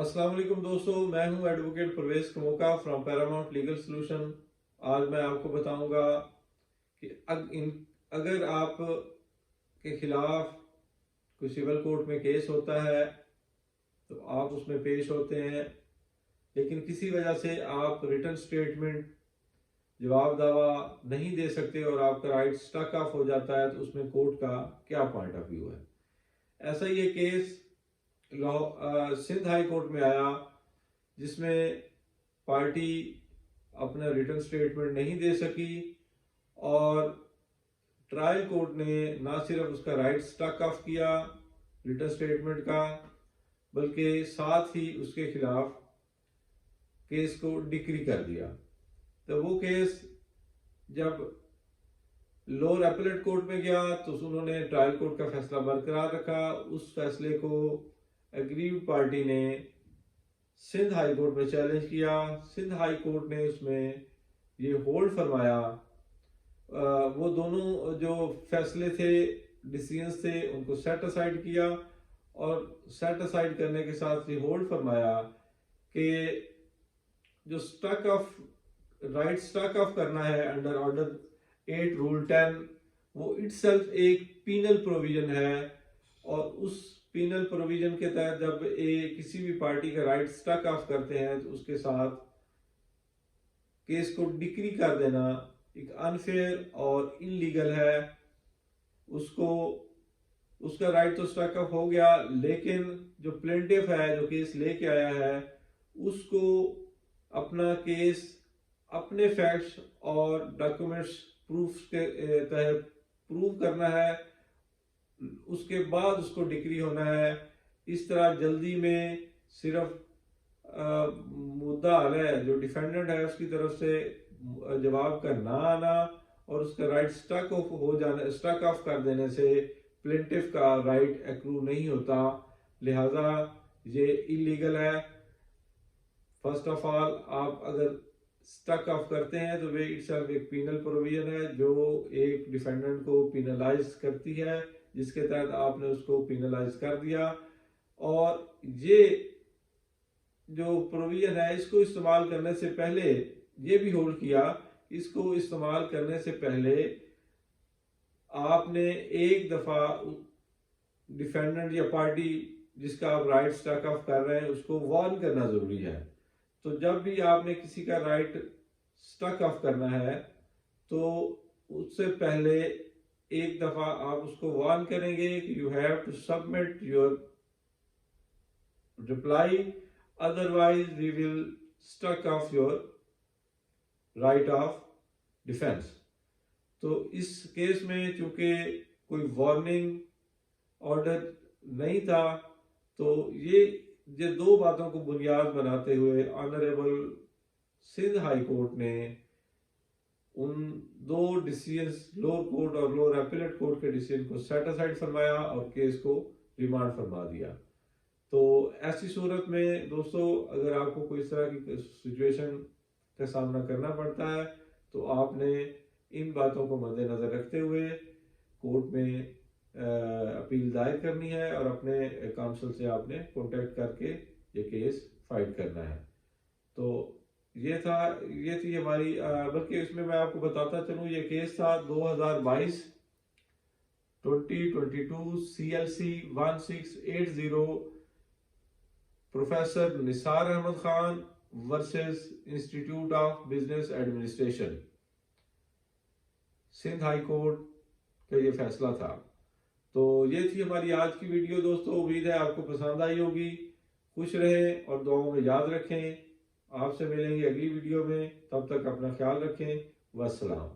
अस्सलाम वालेकुम दोस्तों, मैं हूं advocate Parvez Kamoka from Paramount legal solution. आज मैं आपको बताऊंगा कि अगर आप के खिलाफ कोई सिविल कोर्ट में केस होता है तो आप उसमें पेश होते हैं, लेकिन किसी वजह से आप रिटर्न स्टेटमेंट जवाब दावा नहीं दे सकते और आपका राइट स्टक ऑफ हो जाता है, तो उसमें कोर्ट का क्या पॉइंट ऑफ व्यू है। ऐसा ही एक केस सिंध हाई कोर्ट में आया, जिसमें पार्टी अपना रिटर्न स्टेटमेंट नहीं दे सकी और ट्रायल कोर्ट ने ना सिर्फ उसका राइट स्टक ऑफ किया रिटर्न स्टेटमेंट का, बल्कि साथ ही उसके खिलाफ केस को डिक्री कर दिया। तो वो केस जब लोअर अपीलेट कोर्ट में गया तो उन्होंने ट्रायल कोर्ट का फैसला बरकरार रखा। उस फैसले को एग्रीव्ड पार्टी ने सिंध हाई कोर्ट में चैलेंज किया। सिंध हाई कोर्ट ने उसमें ये होल्ड फरमाया, वो दोनों जो फैसले थे, डिसीजंस थे, उनको सेट असाइड किया और सेट असाइड करने के साथ ही होल्ड फरमाया कि जो struck off right struck off करना है अंडर ऑर्डर 8 रूल 10, वो इटसेल्फ एक पीनल प्रोविजन है और उस पीनल प्रोविजन के तहत जब किसी भी पार्टी का राइट स्टक ऑफ करते हैं तो उसके साथ केस को डिक्री कर देना एक अनफेयर और इलीगल है। उसको उसका राइट तो स्टक ऑफ हो गया, लेकिन जो प्लेंटिफ है, जो केस लेके आया है, उसको अपना केस अपने फैक्ट्स और डॉक्यूमेंट्स प्रूफ के तहत प्रूव करना है, उसके बाद उसको डिक्री होना है। इस तरह जल्दी में सिर्फ मुद्दा है जो डिफेंडेंट है उसकी तरफ से जवाब का ना आना और उसका राइट स्टक ऑफ हो जाने, स्टक ऑफ कर देने से प्लेंटिफ का राइट एक्रू नहीं होता, लिहाजा ये इलीगल है। फर्स्ट ऑफ ऑल, आप अगर स्टक ऑफ करते हैं तो वे इट्सेल्फ एक पीनल प्रोविजन है जो एक डिफेंडेंट को पीनलाइज करती है, जिसके तहत आपने उसको पीनलाइज कर दिया। और ये जो प्रोविजन है इसको इस्तेमाल करने से पहले ये भी होल्ड किया, इसको इस्तेमाल करने से पहले आपने एक दफा डिफेंडेंट या पार्टी जिसका आप राइट स्टक ऑफ कर रहे हैं उसको वार्न करना जरूरी है। तो जब भी आपने किसी का राइट स्टक ऑफ करना है तो उससे पहले एक दफा आप उसको वार्न करेंगे कि you have to submit your reply, otherwise we will struck off your right of defence. तो इस केस में चूंकि कोई वार्निंग ऑर्डर नहीं था, तो ये दो बातों को बुनियाद बनाते हुए ऑनरेबल सिंध हाई कोर्ट ने उन दो डिसीजंस, लोअर कोर्ट और लोअर अपीलेट कोर्ट के डिसीजन को सेट असाइड फरमाया और केस को रिमांड फरमा दिया। तो ऐसी सूरत में दोस्तों, अगर आपको कोई इस तरह की सिचुएशन का सामना करना पड़ता है तो आपने इन बातों को मद्देनजर रखते हुए कोर्ट में अपील दायर करनी है और अपने काउंसिल से आपने कॉन्टेक्ट करके ये केस फाइट करना है। तो ये थी हमारी, बल्कि इसमें मैं आपको बताता चलूं, ये केस था 2022 2022 CLC 1680 professor Nisar Ahmed Khan versus Institute of Business Administration, Sindh High Court का ये फैसला था। तो ये थी हमारी आज की वीडियो दोस्तों, उम्मीद है आपको पसंद आई होगी। खुश रहें और दुआओं में याद रखें। आपसे मिलेंगे अगली वीडियो में, तब तक अपना ख्याल रखें। वस्सलाम।